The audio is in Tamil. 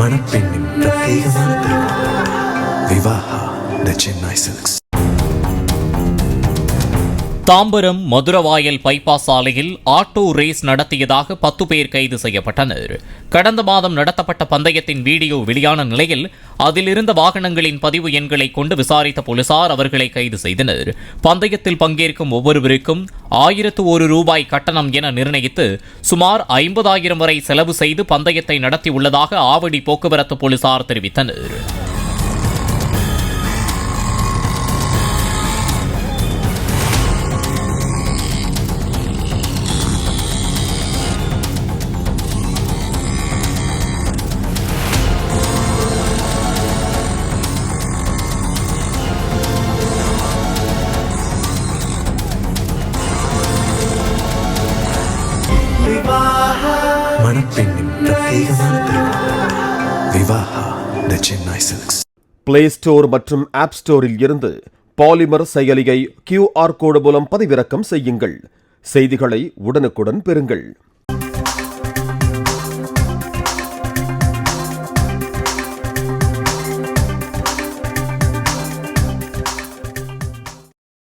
மணப்பெண்ணின் பிரத்யேகமான திருமணம். விவாஹா தி சென்னை சில்க்ஸ். தாம்பரம் மதுரவாயல் பைபாஸ் சாலையில் ஆட்டோ ரேஸ் நடத்தியதாக 10 பேர் கைது செய்யப்பட்டனர். கடந்த மாதம் நடத்தப்பட்ட பந்தயத்தின் வீடியோ வெளியான நிலையில் அதில் இருந்த வாகனங்களின் பதிவு எண்களை கொண்டு விசாரித்த போலீசார் அவர்களை கைது செய்தனர். பந்தயத்தில் பங்கேற்கும் ஒவ்வொருவருக்கும் 1001 ரூபாய் கட்டணம் என நிர்ணயித்து சுமார் 50,000 வரை செலவு செய்து பந்தயத்தை நடத்தியுள்ளதாக ஆவடி போக்குவரத்து போலீசார் தெரிவித்தனர். மணப்பெண்ணின் பிரத்யேகமான திருமணம். விவாஹா தி சென்னை சில்க்ஸ். பிளே ஸ்டோர் மற்றும் ஆப் ஸ்டோரில் இருந்து பாலிமர் செயலியை QR கோடு மூலம் பதிவிறக்கம் செய்யுங்கள். செய்திகளை உடனுக்குடன் பெறுங்கள்.